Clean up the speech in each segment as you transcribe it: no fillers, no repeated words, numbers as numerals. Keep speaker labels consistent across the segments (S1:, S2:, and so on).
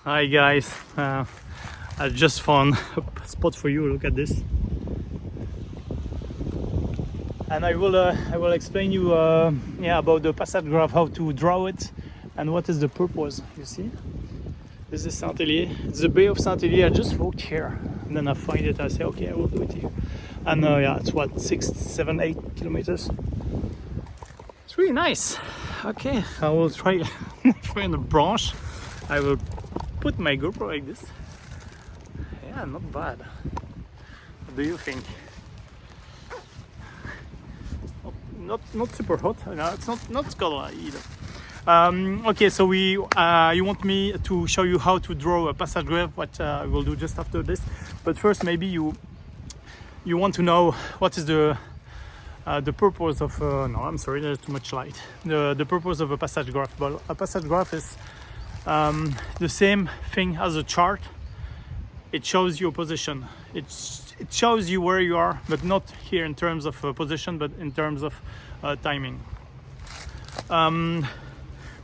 S1: Hi guys, I just found a spot for you. Look at this, and I will explain you about the passage graph, how to draw it, and what is the purpose. You see, this is Saint-Hélier. It's the Bay of Saint-Hélier. I just walked here, and then I find it. I say, okay, I will do it here. And yeah, it's what 6, 7, 8 kilometers. It's really nice. Okay, I will try try on the branch. I will put my GoPro like this. Yeah, not bad. What do you think? Not super hot. No, it's not cold either. Okay, so you want me to show you how to draw a passage graph, what I will do just after this. But first, maybe you want to know what is the purpose of no, I'm sorry, there's too much light. The purpose of a passage graph. Well, a passage graph is the same thing as a chart. It shows your position. It shows you where you are, but not here in terms of position, but in terms of timing.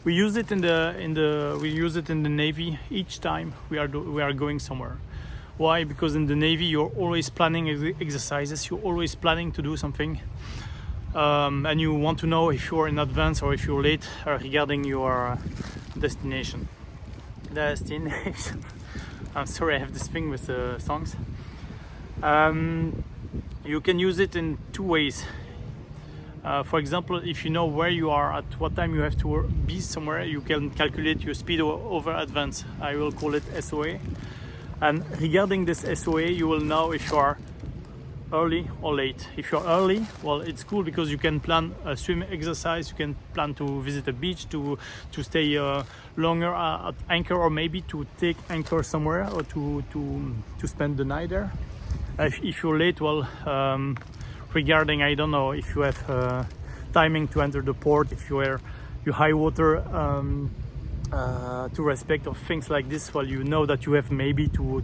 S1: We use it in the Navy each time we are going somewhere. Why? Because in the Navy you're always planning exercises. You're always planning to do something, and you want to know if you're in advance or if you're late regarding your destination. I'm sorry, I have this thing with songs. You can use it in two ways. For example, if you know where you are, at what time you have to be somewhere, you can calculate your speed over advance. I will call it SOA. And regarding this SOA, you will know if you are early or late. If you're early, well, it's cool because you can plan a swim exercise, you can plan to visit a beach, to stay longer at anchor, or maybe to take anchor somewhere, or to spend the night there. If you're late, well, regarding, I don't know, if you have timing to enter the port, if you high water to respect of things like this, well, you know that you have maybe to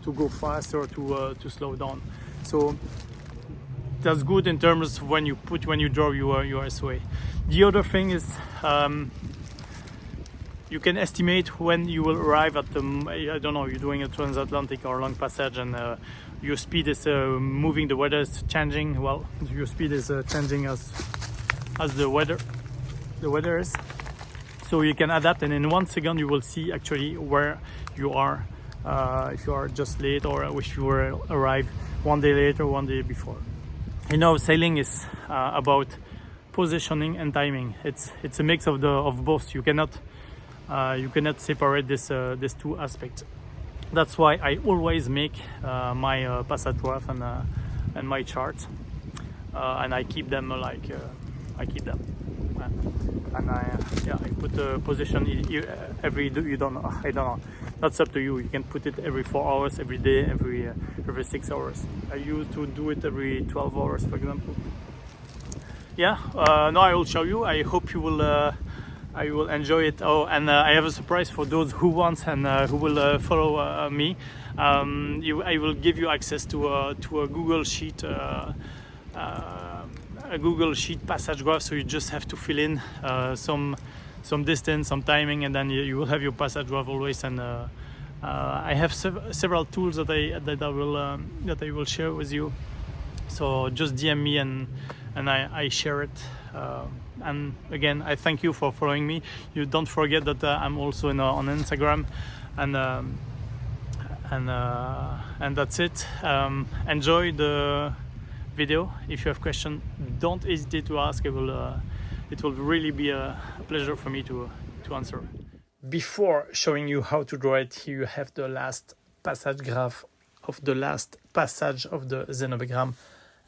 S1: go faster, to slow down. So that's good in terms of when you draw your SOA. The other thing is you can estimate when you will arrive at the, I don't know, you're doing a transatlantic or long passage, and your speed is moving, the weather is changing. Well, your speed is changing as the weather is. So you can adapt, and in 1 second you will see actually where you are, if you are just late, or if you arrive 1 day later, 1 day before. You know, sailing is about positioning and timing. It's a mix of both. You cannot separate this two aspects. That's why I always make my passage graph and my charts, and I keep them and I put the position every, you don't know, I don't know, that's up to you. You can put it every 4 hours, every day, every 6 hours. I used to do it every 12 hours, for example. Yeah, now I will show you. I hope you will enjoy it. Oh, and I have a surprise for those who want and who will follow me. I will give you access to a Google Sheet, a Google Sheet passage graph. So you just have to fill in some distance, some timing, and then you will have your passage graph always. And I have several tools that I will share with you. So just DM me and I share it. And again, I thank you for following me. You don't forget that I'm also on Instagram, and that's it. Enjoy the video. If you have questions, don't hesitate to ask. It will really be a pleasure for me to answer. Before showing you how to draw it, here you have the last passage graph of the last passage of the xenogram,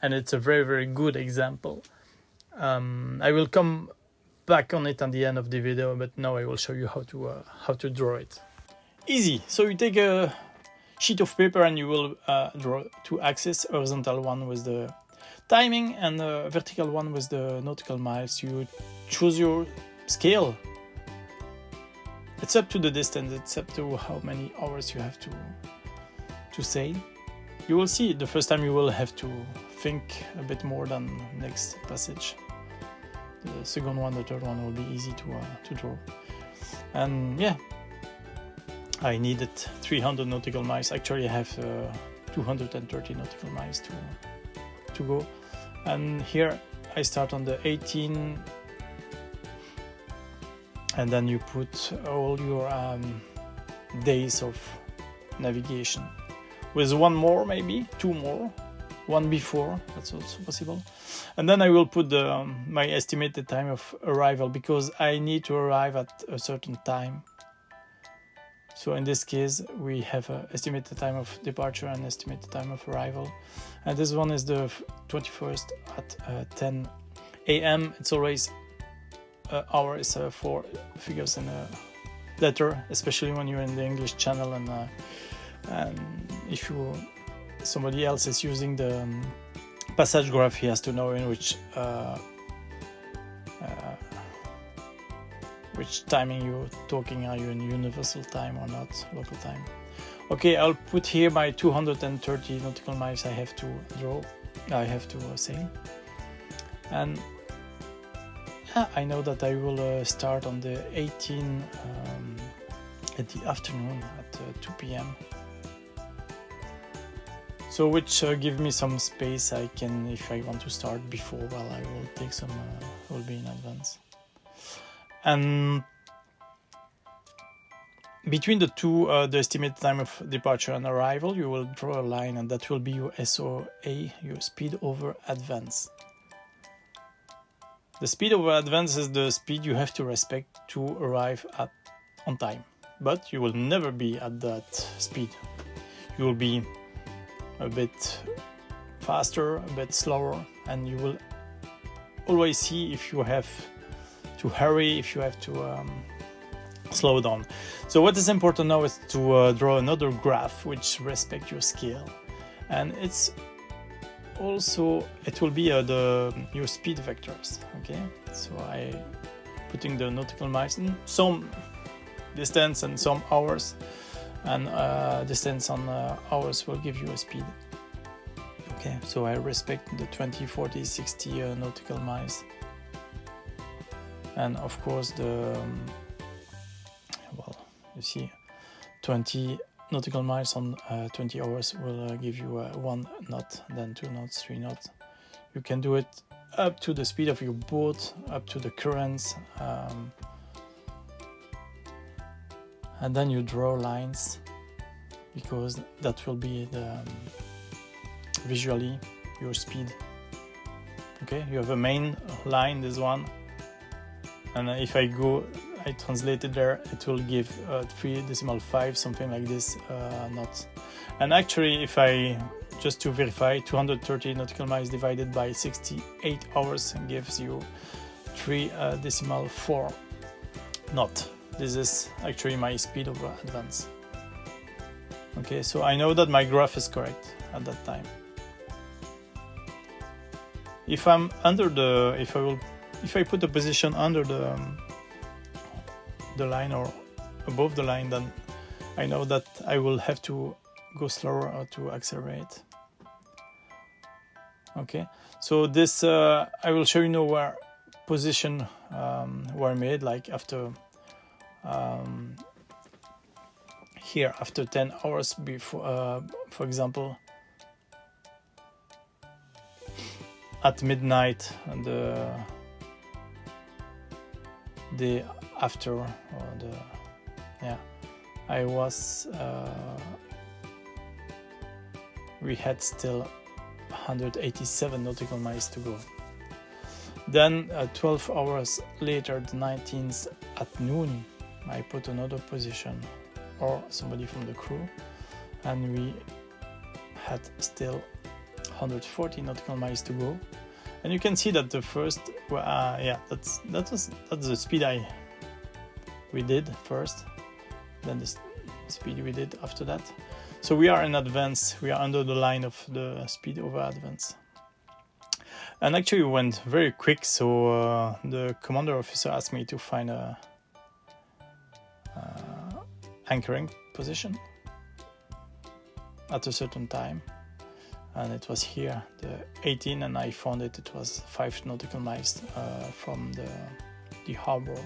S1: and it's a very, very good example. I will come back on it at the end of the video, but now I will show you how to draw it. Easy. So you take a sheet of paper and you will draw two axes, horizontal one with the timing and the vertical one with the nautical miles. You choose your scale. It's up to the distance. It's up to how many hours you have to sail. You will see the first time you will have to think a bit more than next passage. The second one, the third one will be easy to draw. And yeah, I needed 300 nautical miles. Actually, I have 230 nautical miles to go. And here I start on the 18, and then you put all your days of navigation with one more, maybe two more, one before, that's also possible. And then I will put my estimated time of arrival, because I need to arrive at a certain time. So in this case we have an estimated time of departure and estimated time of arrival, and this one is the 21st at 10 a.m. It's always hour is 4 figures in a letter, especially when you're in the English channel, and if somebody else is using the passage graph, he has to know in which timing you're talking. Are you in universal time or not, local time? Okay, I'll put here my 230 nautical miles I have to sail, and I know that I will start on the 18 at the afternoon at 2 p.m. So which give me some space. I can, if I want to start before, well, I will take some, will be in advance. And between the two, the estimated time of departure and arrival, you will draw a line, and that will be your SOA, your speed over advance. The speed over advance is the speed you have to respect to arrive on time, but you will never be at that speed. You will be a bit faster, a bit slower, and you will always see if you have to hurry, if you have to slow down. So what is important now is to draw another graph which respects your scale, and it's also, it will be your speed vectors. Okay, so I putting the nautical miles in some distance and some hours, and distance on hours will give you a speed. Okay, so I respect the 20, 40, 60 nautical miles, and of course the well, you see 20 nautical miles on 20 hours will give you 1 knot, then 2 knots, 3 knots. You can do it up to the speed of your boat, up to the currents, and then you draw lines, because that will be the visually your speed. Okay, you have a main line, this one, and if I translate it there, it will give 3.5, something like this, knots. And actually, if I, just to verify, 230 nautical miles divided by 68 hours gives you 3.4 knot. This is actually my speed over advance. Okay, so I know that my graph is correct at that time. If I'm under the, if I put the position under the line or above the line, then I know that I will have to go slower or to accelerate. Okay, so this I will show you now where position were made, like after here after 10 hours before, for example, at midnight, and the day after, or I was we had still 187 nautical miles to go. Then 12 hours later, the 19th at noon, I put another position, or somebody from the crew, and we had still 140 nautical miles to go. And you can see that the first, that's the speed we did first, then the speed we did after that. So we are in advance, we are under the line of the speed over advance. And actually we went very quick, so the commander officer asked me to find a anchoring position at a certain time. And it was here, the 18, and I found it. It was 5 nautical miles from the harbor.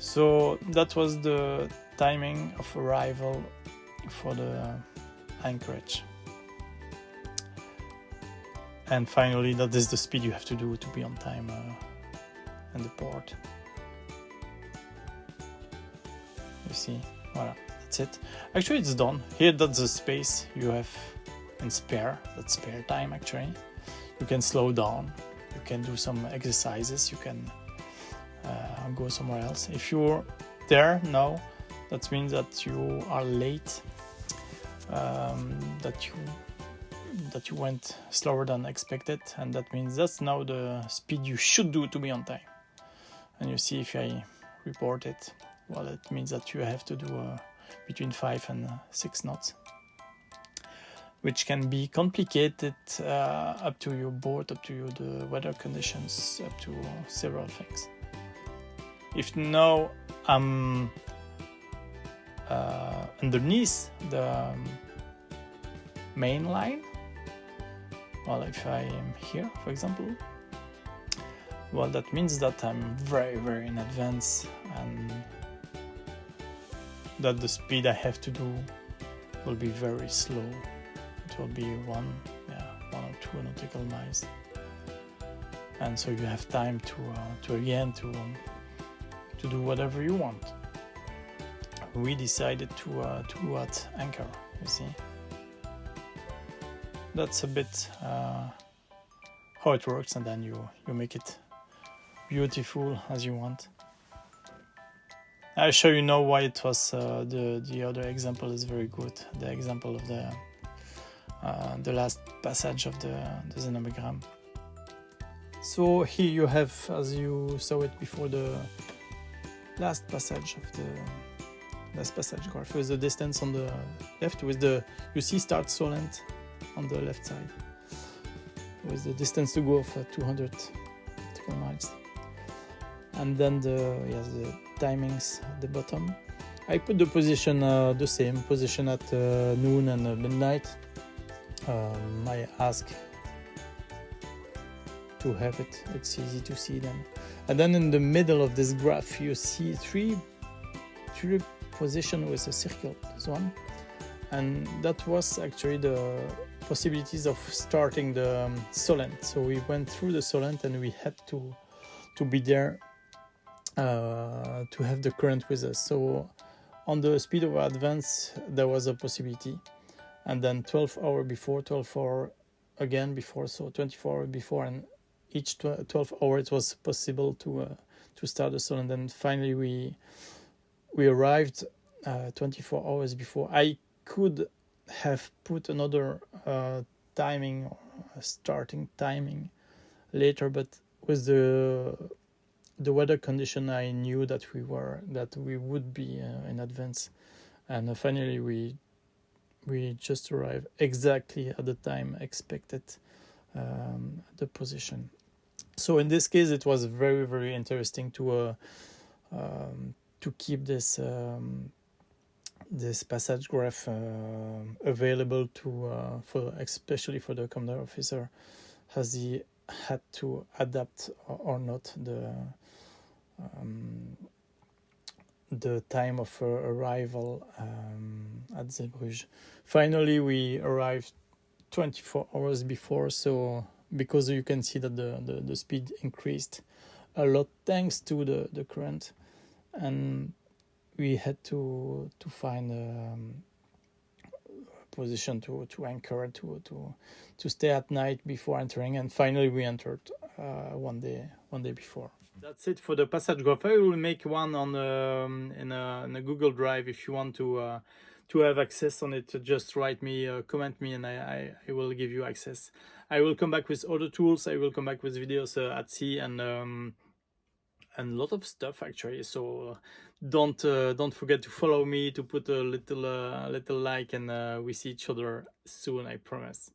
S1: So that was the timing of arrival for the anchorage. And finally, that is the speed you have to do to be on time in the port. You see, voila, that's it. Actually, it's done. Here, that's the space you have in spare. That's spare time, actually. You can slow down. You can do some exercises. You can go somewhere else. If you're there now, that means that you are late. That you went slower than expected, and that means that's now the speed you should do to be on time. And you see, if I report it, well, it means that you have to do between 5 and 6 knots, which can be complicated up to your boat, up to the weather conditions, up to several things. If now I'm underneath the main line, well, if I am here, for example, well, that means that I'm very, very in advance, and that the speed I have to do will be very slow. It will be 1 or 2 nautical miles, and so you have time to do whatever you want. We decided to at anchor, you see. That's a bit how it works, and then you make it beautiful as you want. I'll show you now why it was the other example is very good. The example of the last passage of the xenogram. So here you have, as you saw it before, the last passage of the last passage graph with the distance on the left, with the, you see, start Solent on the left side, with the distance to go of 200 nautical miles, and then the timings at the bottom. I put the position the same position at noon and midnight. I ask to have it, it's easy to see them. And then in the middle of this graph you see three positions with a circle, this one, and that was actually the possibilities of starting the Solent. So we went through the Solent and we had to be there to have the current with us. So on the speed of advance there was a possibility, and then 12 hours before, 12 hours again before, so 24 hours before, and each 12 hours it was possible to start the Solent. And finally we arrived 24 hours before. I could have put another timing or starting timing later, but with the weather condition I knew that we would be in advance, and finally we just arrived exactly at the time expected, the position. So in this case it was very, very interesting to keep this passage graph available for especially for the commander officer, as he had to adapt or not the time of arrival at Zeebrugge. Finally we arrived 24 hours before, so because you can see that the speed increased a lot thanks to the current, and we had to find a position to anchor, to stay at night before entering, and finally we entered one day before. That's it for the passage graph. I will make one on in a Google Drive. If you want to have access on it, just write me, comment me, and I will give you access. I will come back with other tools. I will come back with videos at sea and a lot of stuff actually. So don't forget to follow me, to put a little like, and we see each other soon, I promise.